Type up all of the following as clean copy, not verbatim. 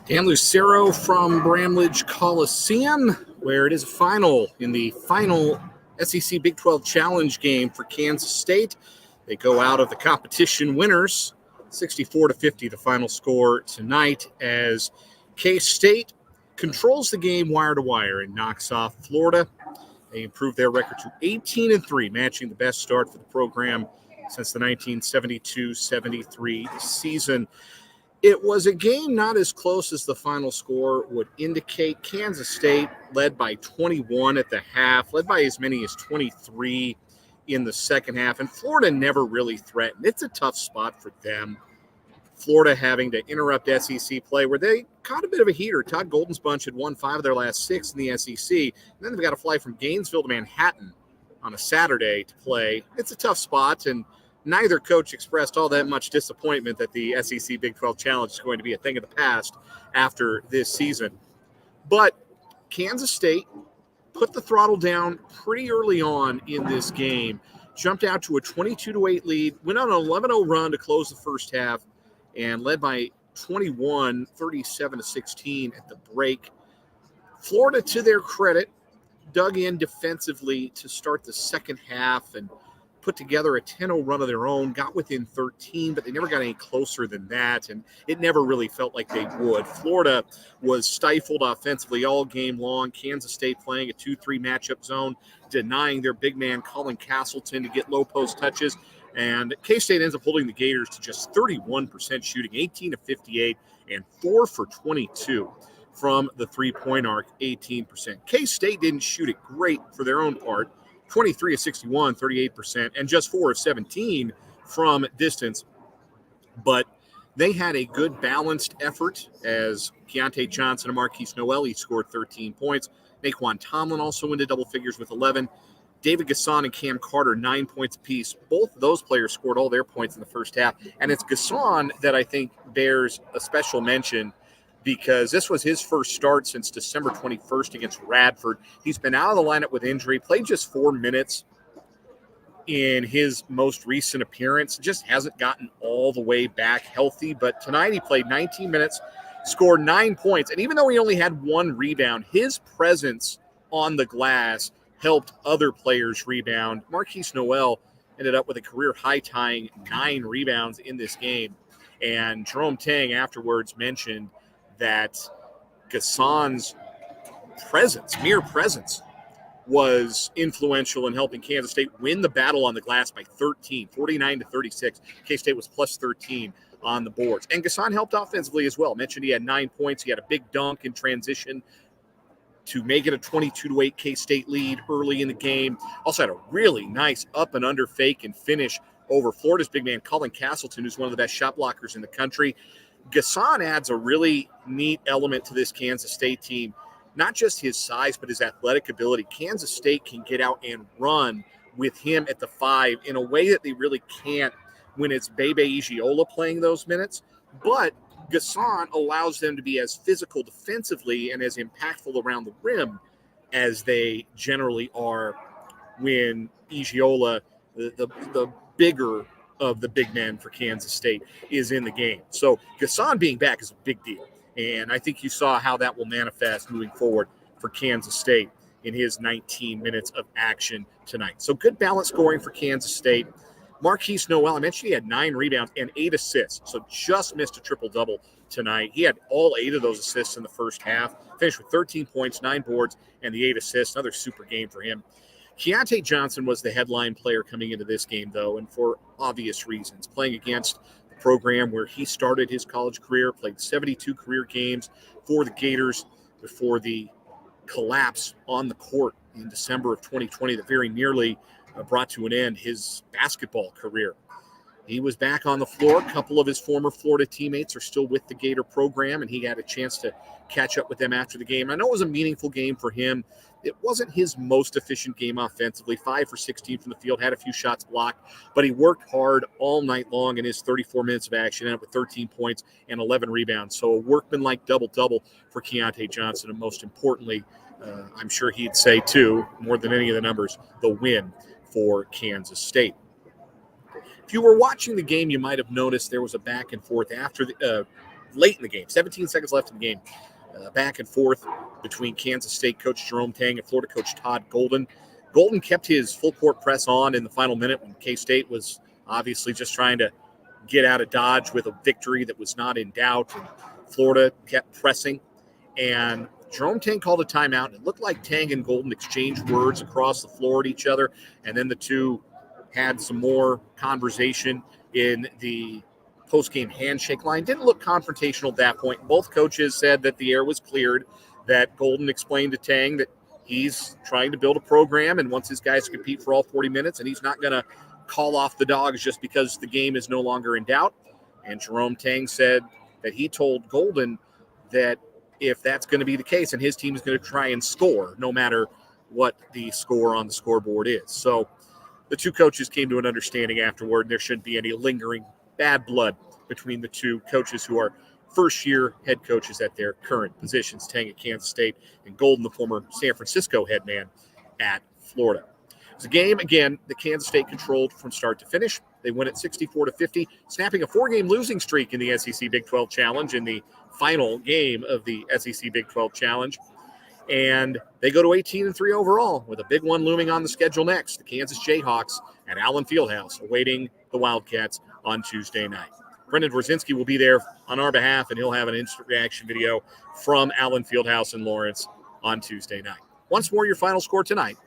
Dan Lucero from Bramlage Coliseum, where it is a final in the final SEC Big 12 Challenge game for Kansas State. They go out of the competition winners, 64-50, the final score tonight, as K-State controls the game wire to wire and knocks off Florida. They improved their record to 18-3, matching the best start for the program since the 1972-73 season. It was a game not as close as the final score would indicate. Kansas State led by 21 at the half, led by as many as 23 in the second half, and Florida never really threatened. It's a tough spot for them. Florida having to interrupt SEC play where they caught a bit of a heater. Todd Golden's bunch had won 5 of their last 6 in the SEC, and then they've got to fly from Gainesville to Manhattan on a Saturday to play. It's a tough spot, and neither coach expressed all that much disappointment that the SEC Big 12 Challenge is going to be a thing of the past after this season. But Kansas State put the throttle down pretty early on in this game, jumped out to a 22-8 lead, went on an 11-0 run to close the first half, and led by 21, 37-16 at the break. Florida, to their credit, dug in defensively to start the second half and put together a 10-0 run of their own, got within 13, but they never got any closer than that, and it never really felt like they would. Florida was stifled offensively all game long. Kansas State playing a 2-3 matchup zone, denying their big man Colin Castleton to get low post touches, and K-State ends up holding the Gators to just 31% shooting, 18-58, and 4 for 22 from the three-point arc, 18%. K-State didn't shoot it great for their own part, 23-61, 38%, and just 4 of 17 from distance. But they had a good balanced effort as Keontae Johnson and Marquise Noel scored 13 points. Naquan Tomlin also into double figures with 11. David Gasson and Cam Carter, 9 points apiece. Both of those players scored all their points in the first half. And it's Gasson that I think bears a special mention because this was his first start since December 21st against Radford. He's been out of the lineup with injury, played just 4 minutes in his most recent appearance, just hasn't gotten all the way back healthy. But tonight he played 19 minutes, scored 9 points, and even though he only had 1 rebound, his presence on the glass helped other players rebound. Marquise Noel ended up with a career high-tying 9 rebounds in this game, and Jerome Tang afterwards mentioned that Gasson's presence, mere presence, was influential in helping Kansas State win the battle on the glass by 13, 49-36. K-State was plus 13 on the boards. And Gasson helped offensively as well. Mentioned he had 9 points. He had a big dunk in transition to make it a 22-8 K-State lead early in the game. Also had a really nice up and under fake and finish over Florida's big man, Colin Castleton, who's one of the best shot blockers in the country. Gasson adds a really neat element to this Kansas State team, not just his size, but his athletic ability. Kansas State can get out and run with him at the 5 in a way that they really can't when it's Bebe Igiola playing those minutes. But Gasson allows them to be as physical defensively and as impactful around the rim as they generally are when Igiola, the bigger of the big men for Kansas State, is in the game. So Gasson being back is a big deal. And I think you saw how that will manifest moving forward for Kansas State in his 19 minutes of action tonight. So good balance scoring for Kansas State. Marquise Noel, I mentioned he had 9 rebounds and 8 assists, so just missed a triple-double tonight. He had all 8 of those assists in the first half, finished with 13 points, 9 boards, and the 8 assists. Another super game for him. Keontae Johnson was the headline player coming into this game, though, and for obvious reasons. Playing against the program where he started his college career, played 72 career games for the Gators before the collapse on the court in December of 2020 that very nearly brought to an end his basketball career. He was back on the floor. A couple of his former Florida teammates are still with the Gator program, and he had a chance to catch up with them after the game. I know it was a meaningful game for him. It wasn't his most efficient game offensively, 5 for 16 from the field, had a few shots blocked, but he worked hard all night long in his 34 minutes of action, ended up with 13 points and 11 rebounds. So a workmanlike double-double for Keontae Johnson, and most importantly, I'm sure he'd say, too, more than any of the numbers, the win for Kansas State. If you were watching the game, you might have noticed there was a back and forth after the late in the game, 17 seconds left in the game. Back and forth between Kansas State coach Jerome Tang and Florida coach Todd Golden. Golden kept his full court press on in the final minute when K-State was obviously just trying to get out of Dodge with a victory that was not in doubt. And Florida kept pressing, and Jerome Tang called a timeout. It looked like Tang and Golden exchanged words across the floor at each other, and then the two had some more conversation in the post-game handshake line. Didn't look confrontational at that point. Both coaches said that the air was cleared, that Golden explained to Tang that he's trying to build a program and wants his guys to compete for all 40 minutes, and he's not going to call off the Dogs just because the game is no longer in doubt. And Jerome Tang said that he told Golden that if that's going to be the case, and his team is going to try and score no matter what the score on the scoreboard is. So the two coaches came to an understanding afterward. There shouldn't be any lingering bad blood between the two coaches who are first-year head coaches at their current positions, Tang at Kansas State and Golden, the former San Francisco head man at Florida. It was a game, again, that Kansas State controlled from start to finish. They win it 64-50, snapping a 4-game losing streak in the SEC Big 12 Challenge in the final game of the SEC Big 12 Challenge. And they go to 18-3 overall, with a big one looming on the schedule next. The Kansas Jayhawks at Allen Fieldhouse awaiting the Wildcats on Tuesday night. Brendan Dworzinski will be there on our behalf, and he'll have an instant reaction video from Allen Fieldhouse in Lawrence on Tuesday night. Once more, your final score tonight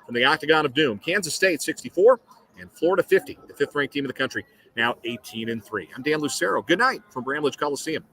from the Octagon of Doom. Kansas State 64 and Florida 50, the fifth-ranked team in the country, now 18-3. I'm Dan Lucero. Good night from Bramlage Coliseum.